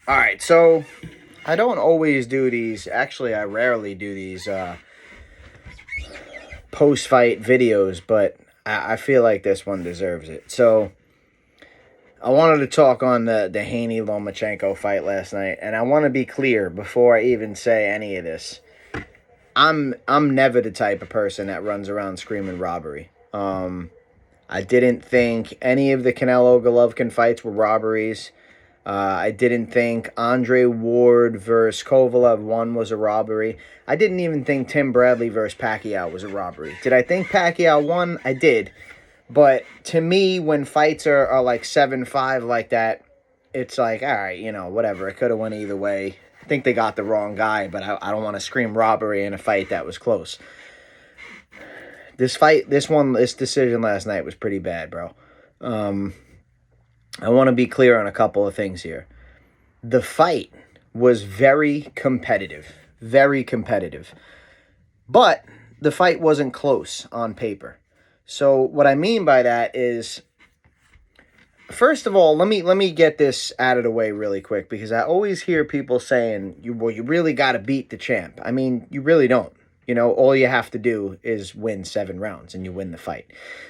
All right, so I don't always do these. Actually, I rarely do these post fight videos, but I feel like this one deserves it. So I wanted to talk on the Haney Lomachenko fight last night, and I want to be clear before I even say any of this. I'm never the type of person that runs around screaming robbery. I didn't think any of the Canelo Golovkin fights were robberies. I didn't think Andre Ward versus Kovalev 1 was a robbery. I didn't even think Tim Bradley versus Pacquiao was a robbery. Did I think Pacquiao won? I did. But to me, when fights are like 7-5 like that, it's like, all right, whatever. It could have went either way. I think they got the wrong guy, but I don't want to scream robbery in a fight that was close. This decision last night was pretty bad, bro. I want to be clear on a couple of things here. The fight was very competitive, but the fight wasn't close on paper. So what I mean by that is, first of all, let me get this out of the way really quick, because I always hear people saying, you really got to beat the champ. I mean, you really don't. All you have to do is win 7 rounds and you win the fight.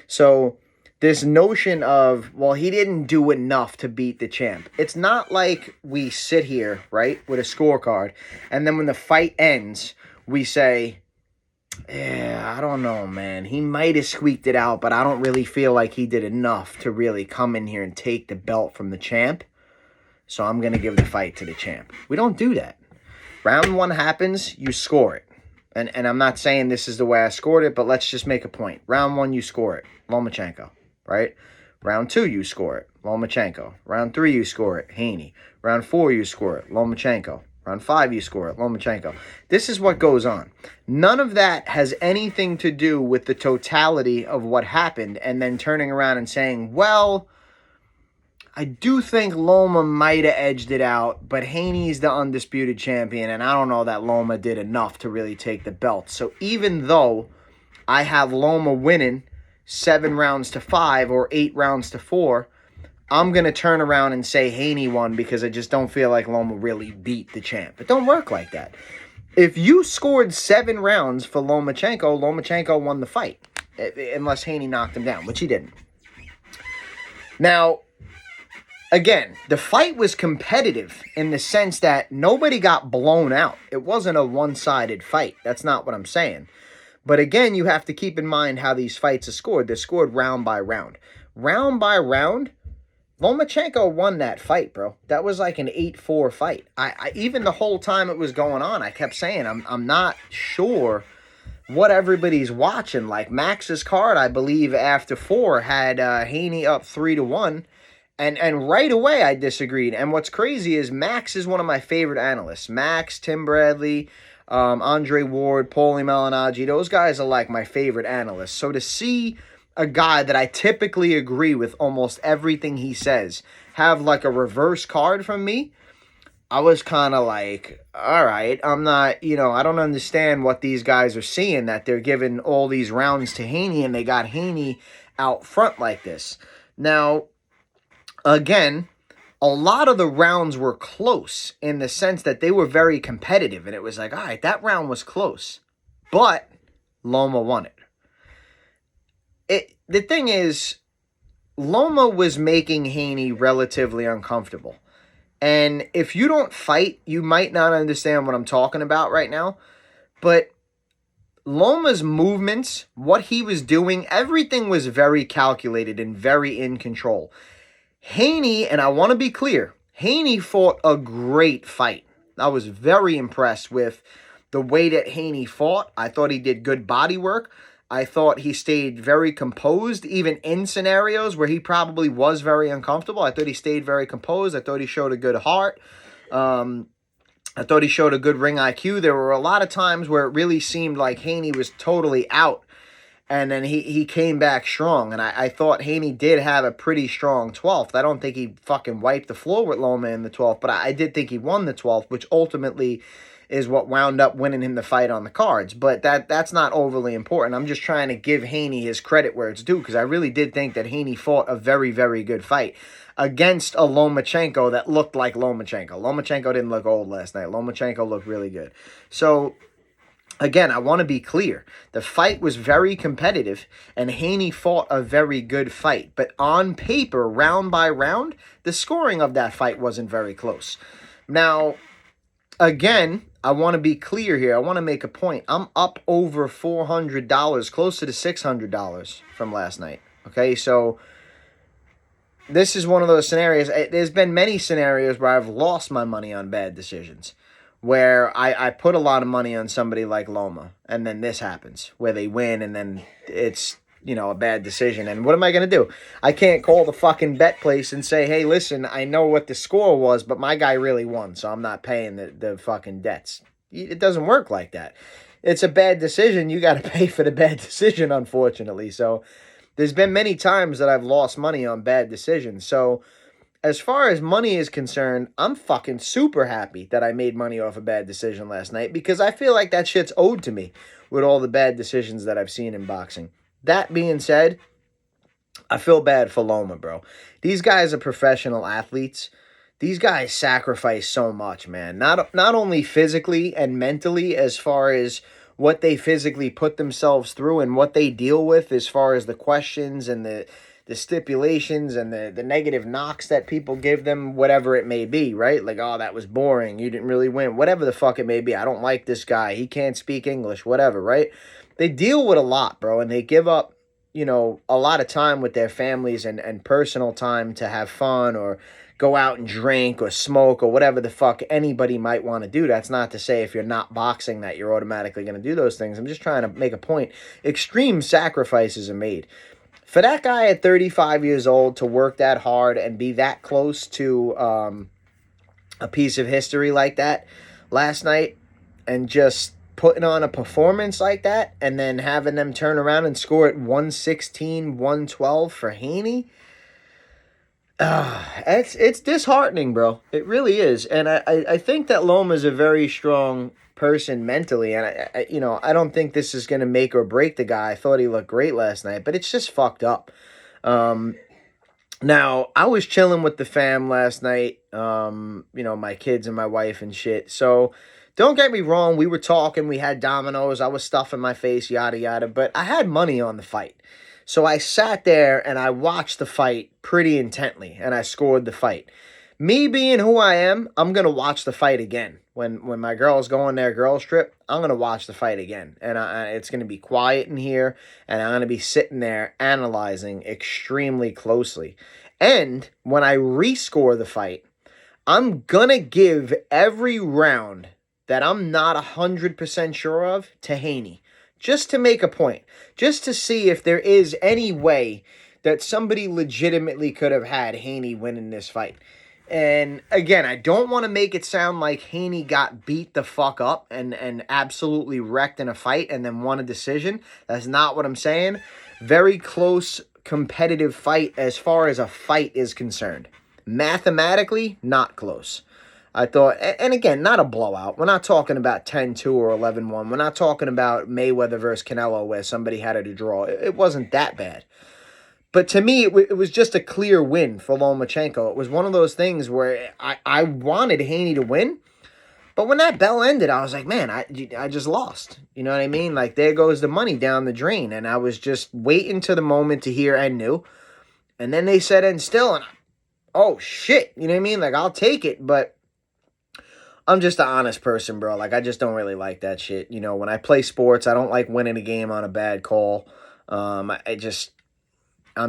So this notion of, well, he didn't do enough to beat the champ. It's not like we sit here, right, with a scorecard, and then when the fight ends, we say, yeah, I don't know, man. He might have squeaked it out, but I don't really feel like he did enough to really come in here and take the belt from the champ. So I'm going to give the fight to the champ. We don't do that. Round 1 happens, you score it. And I'm not saying this is the way I scored it, but let's just make a point. Round 1, you score it. Lomachenko, right? Round 2, you score it. Lomachenko. Round 3, you score it. Haney. Round 4, you score it. Lomachenko. Round 5, you score it. Lomachenko. This is what goes on. None of that has anything to do with the totality of what happened and then turning around and saying, well, I do think Loma might have edged it out, but Haney's the undisputed champion, and I don't know that Loma did enough to really take the belt. So even though I have Loma winning 7 rounds to 5 or 8 rounds to 4, I'm going to turn around and say Haney won because I just don't feel like Loma really beat the champ. It don't work like that. If you scored 7 rounds for Lomachenko won the fight, unless Haney knocked him down, which he didn't. Now, again, the fight was competitive in the sense that nobody got blown out. It wasn't a one-sided fight. That's not what I'm saying. But again, you have to keep in mind how these fights are scored. They're scored round by round. Round by round, Lomachenko won that fight, bro. That was like an 8-4 fight. I even the whole time it was going on, I kept saying, I'm not sure what everybody's watching. Like Max's card, I believe, after 4 had Haney up 3-1. And right away, I disagreed. And what's crazy is Max is one of my favorite analysts. Max, Tim Bradley, Andre Ward, Paulie Malignaggi, those guys are like my favorite analysts. So to see a guy that I typically agree with almost everything he says have like a reverse card from me, I was kind of like, all right, I'm not, I don't understand what these guys are seeing, that they're giving all these rounds to Haney and they got Haney out front like this. Now, again, a lot of the rounds were close in the sense that they were very competitive. And it was like, all right, that round was close. But Loma won it. The thing is, Loma was making Haney relatively uncomfortable. And if you don't fight, you might not understand what I'm talking about right now. But Loma's movements, what he was doing, everything was very calculated and very in control. Haney, and I want to be clear, Haney fought a great fight. I was very impressed with the way that Haney fought. I thought he did good body work. I thought he stayed very composed, even in scenarios where he probably was very uncomfortable. I thought he stayed very composed. I thought he showed a good heart. I thought he showed a good ring IQ. There were a lot of times where it really seemed like Haney was totally out, and then he came back strong. And I thought Haney did have a pretty strong 12th. I don't think he fucking wiped the floor with Loma in the 12th, but I did think he won the 12th, which ultimately is what wound up winning him the fight on the cards. But that's not overly important. I'm just trying to give Haney his credit where it's due, because I really did think that Haney fought a very, very good fight against a Lomachenko that looked like Lomachenko. Lomachenko didn't look old last night. Lomachenko looked really good. So, again, I want to be clear. The fight was very competitive, and Haney fought a very good fight. But on paper, round by round, the scoring of that fight wasn't very close. Now, again, I want to be clear here. I want to make a point. I'm up over $400, closer to $600 from last night. Okay, so this is one of those scenarios. There's been many scenarios where I've lost my money on bad decisions, where I put a lot of money on somebody like Loma, and then this happens, where they win, and then it's, a bad decision. And what am I going to do? I can't call the fucking bet place and say, hey, listen, I know what the score was, but my guy really won, so I'm not paying the fucking debts. It doesn't work like that. It's a bad decision. You got to pay for the bad decision, unfortunately. So there's been many times that I've lost money on bad decisions. So as far as money is concerned, I'm fucking super happy that I made money off a bad decision last night, because I feel like that shit's owed to me with all the bad decisions that I've seen in boxing. That being said, I feel bad for Loma, bro. These guys are professional athletes. These guys sacrifice so much, man. Not only physically and mentally, as far as what they physically put themselves through and what they deal with as far as the questions and the stipulations and the negative knocks that people give them, whatever it may be, right? Like, oh, that was boring. You didn't really win. Whatever the fuck it may be. I don't like this guy. He can't speak English, whatever, right? They deal with a lot, bro, and they give up, a lot of time with their families and personal time to have fun or go out and drink or smoke or whatever the fuck anybody might want to do. That's not to say if you're not boxing that you're automatically going to do those things. I'm just trying to make a point. Extreme sacrifices are made. For that guy at 35 years old to work that hard and be that close to a piece of history like that last night, and just putting on a performance like that, and then having them turn around and score at 116, 112 for Haney, it's disheartening, bro. It really is. And I think that Loma's a very strong person mentally, and I don't think this is going to make or break the guy. I thought he looked great last night, but it's just fucked up. Now, I was chilling with the fam last night, my kids and my wife and shit, so don't get me wrong, we were talking, we had dominoes, I was stuffing my face, yada yada, but I had money on the fight. So I sat there and I watched the fight pretty intently, and I scored the fight. Me being who I am, I'm going to watch the fight again. When my girls go on their girls trip, I'm going to watch the fight again. And it's going to be quiet in here, and I'm going to be sitting there analyzing extremely closely. And when I rescore the fight, I'm going to give every round that I'm not 100% sure of to Haney. Just to make a point. Just to see if there is any way that somebody legitimately could have had Haney winning this fight. And again, I don't want to make it sound like Haney got beat the fuck up and absolutely wrecked in a fight and then won a decision. That's not what I'm saying. Very close, competitive fight as far as a fight is concerned. Mathematically, not close. I thought, and again, not a blowout. We're not talking about 10-2 or 11-1. We're not talking about Mayweather versus Canelo where somebody had it to draw. It wasn't that bad. But to me, it was just a clear win for Lomachenko. It was one of those things where I wanted Haney to win. But when that bell ended, I was like, man, I just lost. You know what I mean? Like, there goes the money down the drain. And I was just waiting to the moment to hear end new. And then they said end still. And oh, shit. You know what I mean? Like, I'll take it, but I'm just an honest person, bro. Like, I just don't really like that shit. When I play sports, I don't like winning a game on a bad call. I'm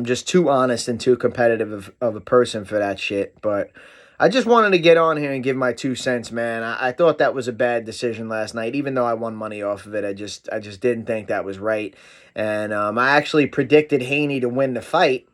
just too honest and too competitive of a person for that shit. But I just wanted to get on here and give my 2 cents, man. I thought that was a bad decision last night, even though I won money off of it. I just didn't think that was right. And I actually predicted Haney to win the fight.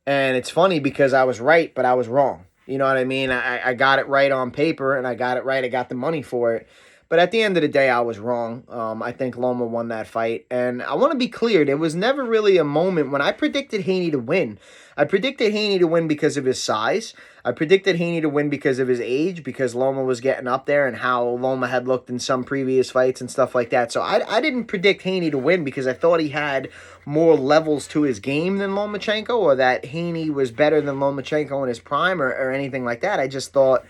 And it's funny because I was right, but I was wrong. You know what I mean? I got it right on paper, and I got it right. I got the money for it. But at the end of the day, I was wrong. I think Loma won that fight. And I want to be clear, there was never really a moment when I predicted Haney to win. I predicted Haney to win because of his size. I predicted Haney to win because of his age, because Loma was getting up there and how Loma had looked in some previous fights and stuff like that. So I didn't predict Haney to win because I thought he had more levels to his game than Lomachenko, or that Haney was better than Lomachenko in his prime, or anything like that. I just thought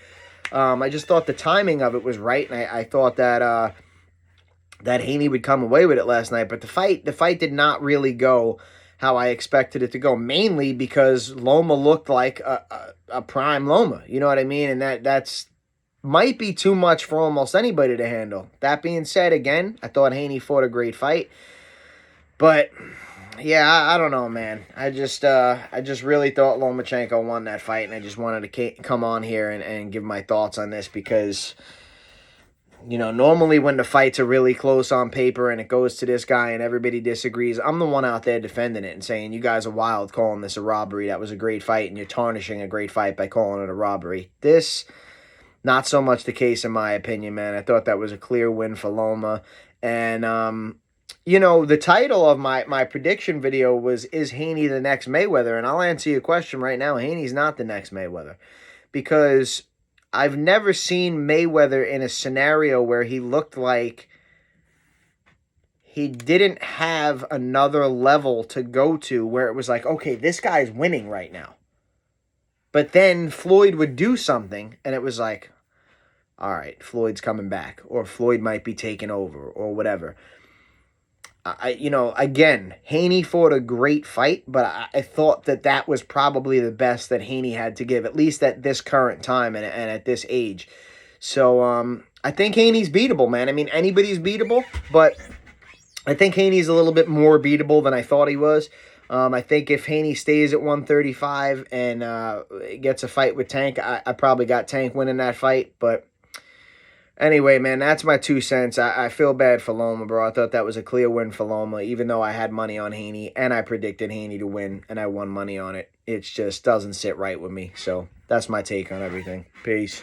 the timing of it was right, and I thought that that Haney would come away with it last night. But the fight did not really go how I expected it to go, mainly because Loma looked like a prime Loma. You know what I mean? And that's might be too much for almost anybody to handle. That being said, again, I thought Haney fought a great fight. But yeah, I don't know, man. I just really thought Lomachenko won that fight, and I just wanted to come on here and give my thoughts on this because, you know, normally when the fights are really close on paper and it goes to this guy and everybody disagrees, I'm the one out there defending it and saying, you guys are wild calling this a robbery. That was a great fight, and you're tarnishing a great fight by calling it a robbery. This, not so much the case in my opinion, man. I thought that was a clear win for Loma. And, you know, the title of my prediction video was, is Haney the next Mayweather? And I'll answer your question right now. Haney's not the next Mayweather, because I've never seen Mayweather in a scenario where he looked like he didn't have another level to go to, where it was like, okay, this guy's winning right now. But then Floyd would do something, and it was like, all right, Floyd's coming back, or Floyd might be taking over, or whatever. You know, again, Haney fought a great fight, but I thought that was probably the best that Haney had to give, at least at this current time and at this age. So, I think Haney's beatable, man. I mean, anybody's beatable, but I think Haney's a little bit more beatable than I thought he was. I think if Haney stays at 135 and gets a fight with Tank, I probably got Tank winning that fight, but anyway, man, that's my 2 cents. I feel bad for Loma, bro. I thought that was a clear win for Loma, even though I had money on Haney, and I predicted Haney to win, and I won money on it. It just doesn't sit right with me. So that's my take on everything. Peace.